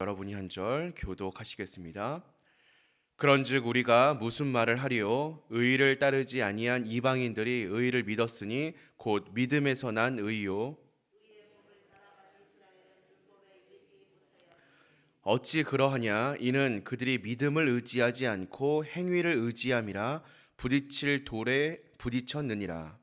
여러분이 한 절 교독하시겠습니다. 그런즉 우리가 무슨 말을 하리요? 의를 따르지 아니한 이방인들이 의를 믿었으니 곧 믿음에서 난 의요. 어찌 그러하냐? 이는 그들이 믿음을 의지하지 않고 행위를 의지함이라. 부딪힐 돌에 부딪혔느니라.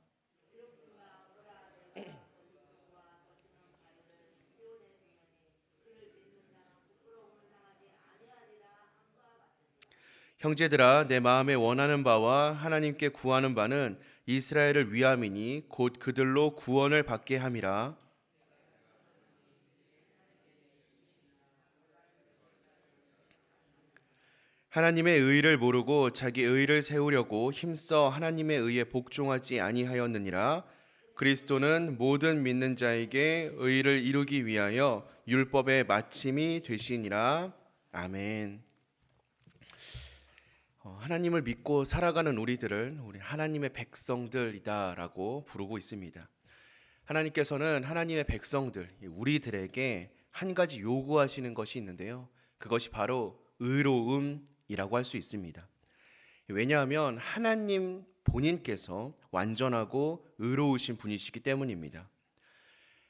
형제들아, 내 마음에 원하는 바와 하나님께 구하는 바는 이스라엘을 위함이니 곧 그들로 구원을 받게 함이라. 하나님의 의를 모르고 자기 의를 세우려고 힘써 하나님의 의에 복종하지 아니하였느니라. 그리스도는 모든 믿는 자에게 의를 이루기 위하여 율법의 마침이 되시니라. 아멘. 하나님을 믿고 살아가는 우리들을 우리 하나님의 백성들이다라고 부르고 있습니다. 하나님께서는 하나님의 백성들, 우리들에게 한 가지 요구하시는 것이 있는데요. 그것이 바로 의로움이라고 할 수 있습니다. 왜냐하면 하나님 본인께서 완전하고 의로우신 분이시기 때문입니다.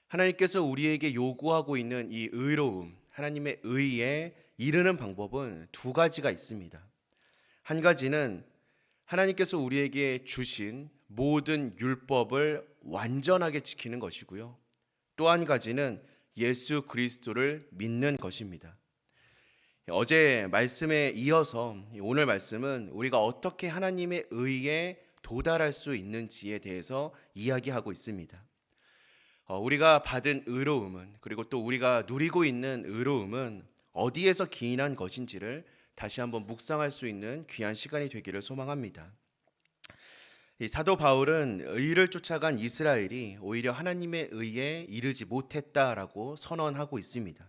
하나님께서 우리에게 요구하고 있는 이 의로움, 하나님의 의에 이르는 방법은 두 가지가 있습니다. 한 가지는 하나님께서 우리에게 주신 모든 율법을 완전하게 지키는 것이고요. 또 한 가지는 예수 그리스도를 믿는 것입니다. 어제 말씀에 이어서 오늘 말씀은 우리가 어떻게 하나님의 의에 도달할 수 있는지에 대해서 이야기하고 있습니다. 우리가 받은 의로움은, 그리고 또 우리가 누리고 있는 의로움은 어디에서 기인한 것인지를 다시 한번 묵상할 수 있는 귀한 시간이 되기를 소망합니다. 이 사도 바울은 의를 쫓아간 이스라엘이 오히려 하나님의 의에 이르지 못했다라고 선언하고 있습니다.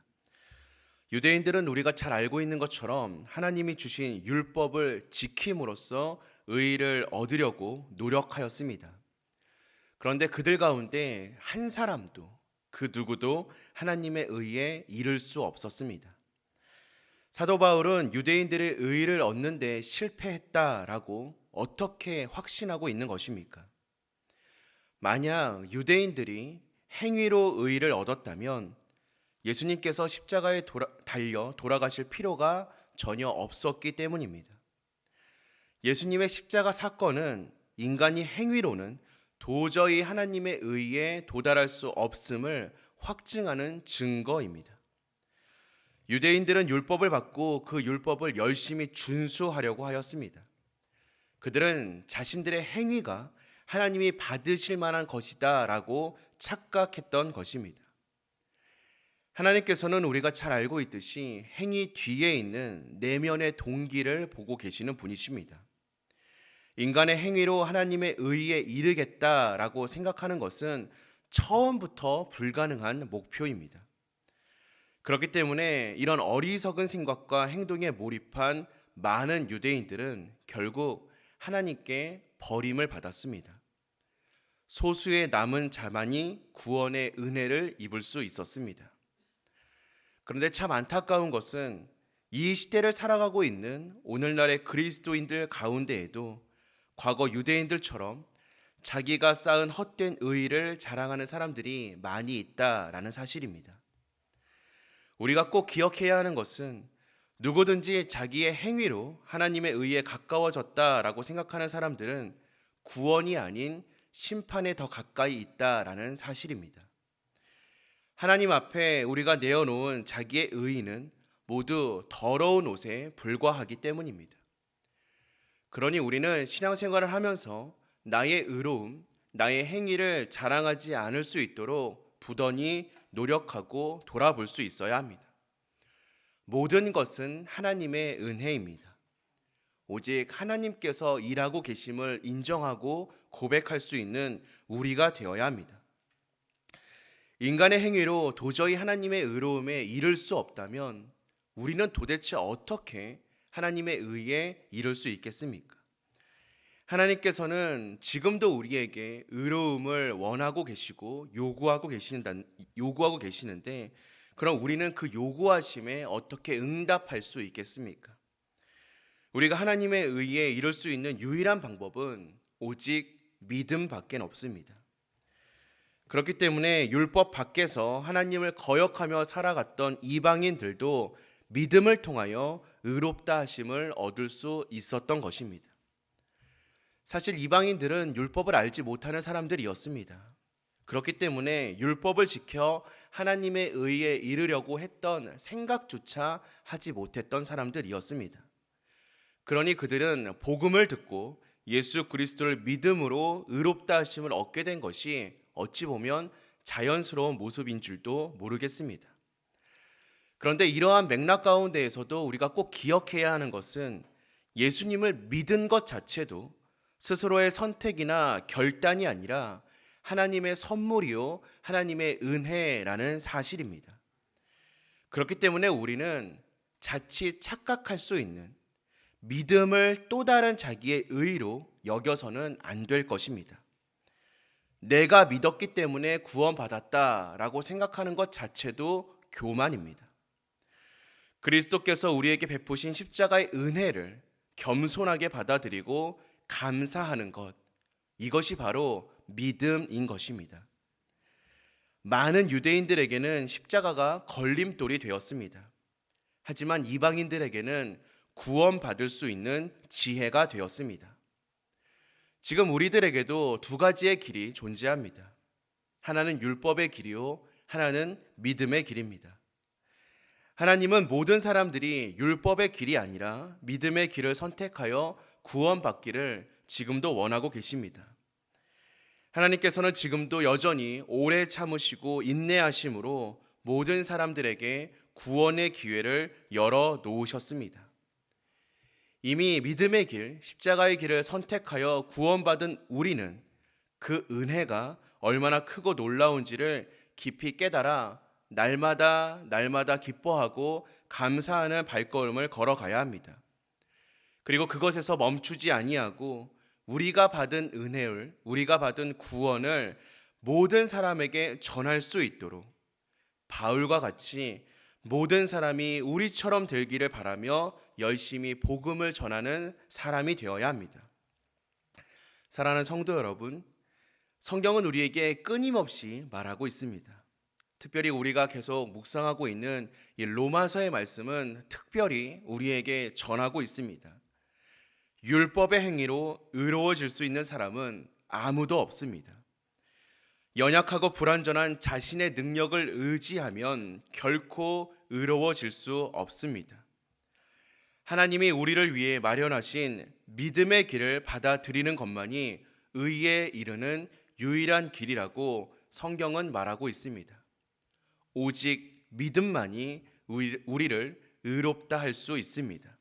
유대인들은 우리가 잘 알고 있는 것처럼 하나님이 주신 율법을 지킴으로써 의를 얻으려고 노력하였습니다. 그런데 그들 가운데 한 사람도, 그 누구도 하나님의 의에 이를 수 없었습니다. 사도 바울은 유대인들의 의를 얻는 데 실패했다라고 어떻게 확신하고 있는 것입니까? 만약 유대인들이 행위로 의를 얻었다면 예수님께서 십자가에 달려 돌아가실 필요가 전혀 없었기 때문입니다. 예수님의 십자가 사건은 인간이 행위로는 도저히 하나님의 의에 도달할 수 없음을 확증하는 증거입니다. 유대인들은 율법을 받고 그 율법을 열심히 준수하려고 하였습니다. 그들은 자신들의 행위가 하나님이 받으실 만한 것이다 라고 착각했던 것입니다. 하나님께서는 우리가 잘 알고 있듯이 행위 뒤에 있는 내면의 동기를 보고 계시는 분이십니다. 인간의 행위로 하나님의 의에 이르겠다라고 생각하는 것은 처음부터 불가능한 목표입니다. 그렇기 때문에 이런 어리석은 생각과 행동에 몰입한 많은 유대인들은 결국 하나님께 버림을 받았습니다. 소수의 남은 자만이 구원의 은혜를 입을 수 있었습니다. 그런데 참 안타까운 것은 이 시대를 살아가고 있는 오늘날의 그리스도인들 가운데에도 과거 유대인들처럼 자기가 쌓은 헛된 의의를 자랑하는 사람들이 많이 있다라는 사실입니다. 우리가 꼭 기억해야 하는 것은 누구든지 자기의 행위로 하나님의 의에 가까워졌다라고 생각하는 사람들은 구원이 아닌 심판에 더 가까이 있다라는 사실입니다. 하나님 앞에 우리가 내어놓은 자기의 의의는 모두 더러운 옷에 불과하기 때문입니다. 그러니 우리는 신앙생활을 하면서 나의 의로움, 나의 행위를 자랑하지 않을 수 있도록 부단히 노력하고 돌아볼 수 있어야 합니다. 모든 것은 하나님의 은혜입니다. 오직 하나님께서 일하고 계심을 인정하고 고백할 수 있는 우리가 되어야 합니다. 인간의 행위로 도저히 하나님의 의로움에 이를 수 없다면 우리는 도대체 어떻게 하나님의 의에 이를 수 있겠습니까? 하나님께서는 지금도 우리에게 의로움을 원하고 계시고 요구하고 계시는데 그럼 우리는 그 요구하심에 어떻게 응답할 수 있겠습니까? 우리가 하나님의 의에 이룰 수 있는 유일한 방법은 오직 믿음밖에 없습니다. 그렇기 때문에 율법 밖에서 하나님을 거역하며 살아갔던 이방인들도 믿음을 통하여 의롭다 하심을 얻을 수 있었던 것입니다. 사실 이방인들은 율법을 알지 못하는 사람들이었습니다. 그렇기 때문에 율법을 지켜 하나님의 의에 이르려고 했던 생각조차 하지 못했던 사람들이었습니다. 그러니 그들은 복음을 듣고 예수 그리스도를 믿음으로 의롭다 하심을 얻게 된 것이 어찌 보면 자연스러운 모습인 줄도 모르겠습니다. 그런데 이러한 맥락 가운데에서도 우리가 꼭 기억해야 하는 것은 예수님을 믿은 것 자체도 스스로의 선택이나 결단이 아니라 하나님의 선물이요 하나님의 은혜라는 사실입니다. 그렇기 때문에 우리는 자칫 착각할 수 있는 믿음을 또 다른 자기의 의로 여겨서는 안 될 것입니다. 내가 믿었기 때문에 구원받았다라고 생각하는 것 자체도 교만입니다. 그리스도께서 우리에게 베푸신 십자가의 은혜를 겸손하게 받아들이고 감사하는 것, 이것이 바로 믿음인 것입니다. 많은 유대인들에게는 십자가가 걸림돌이 되었습니다. 하지만 이방인들에게는 구원받을 수 있는 지혜가 되었습니다. 지금 우리들에게도 두 가지의 길이 존재합니다. 하나는 율법의 길이요, 하나는 믿음의 길입니다. 하나님은 모든 사람들이 율법의 길이 아니라 믿음의 길을 선택하여 구원받기를 지금도 원하고 계십니다. 하나님께서는 지금도 여전히 오래 참으시고 인내하심으로 모든 사람들에게 구원의 기회를 열어 놓으셨습니다. 이미 믿음의 길, 십자가의 길을 선택하여 구원받은 우리는 그 은혜가 얼마나 크고 놀라운지를 깊이 깨달아 날마다 기뻐하고 감사하는 발걸음을 걸어가야 합니다. 그리고 그것에서 멈추지 아니하고 우리가 받은 은혜를, 우리가 받은 구원을 모든 사람에게 전할 수 있도록 바울과 같이 모든 사람이 우리처럼 되기를 바라며 열심히 복음을 전하는 사람이 되어야 합니다. 사랑하는 성도 여러분, 성경은 우리에게 끊임없이 말하고 있습니다. 특별히 우리가 계속 묵상하고 있는 이 로마서의 말씀은 특별히 우리에게 전하고 있습니다. 율법의 행위로 의로워질 수 있는 사람은 아무도 없습니다. 연약하고 불완전한 자신의 능력을 의지하면 결코 의로워질 수 없습니다. 하나님이 우리를 위해 마련하신 믿음의 길을 받아들이는 것만이 의에 이르는 유일한 길이라고 성경은 말하고 있습니다. 오직 믿음만이 우리를 의롭다 할 수 있습니다.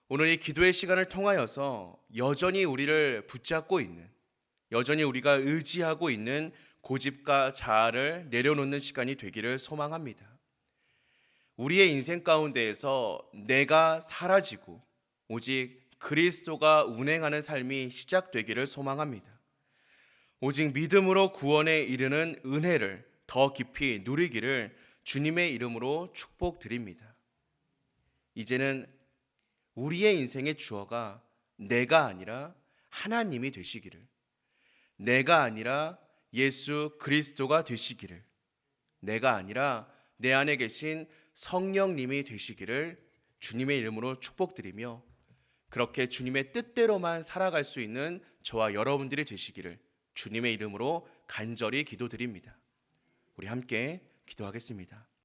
오늘 이 기도의 시간을 통하여서 여전히 우리를 붙잡고 있는, 여전히 우리가 의지하고 있는 고집과 자아를 내려놓는 시간이 되기를 소망합니다. 우리의 인생 가운데에서 내가 사라지고 오직 그리스도가 운행하는 삶이 시작되기를 소망합니다. 오직 믿음으로 구원에 이르는 은혜를 더 깊이 누리기를 주님의 이름으로 축복드립니다. 이제는 우리의 인생의 주어가 내가 아니라 하나님이 되시기를, 내가 아니라 예수 그리스도가 되시기를, 내가 아니라 내 안에 계신 성령님이 되시기를 주님의 이름으로 축복드리며 그렇게 주님의 뜻대로만 살아갈 수 있는 저와 여러분들이 되시기를 주님의 이름으로 간절히 기도드립니다. 우리 함께 기도하겠습니다.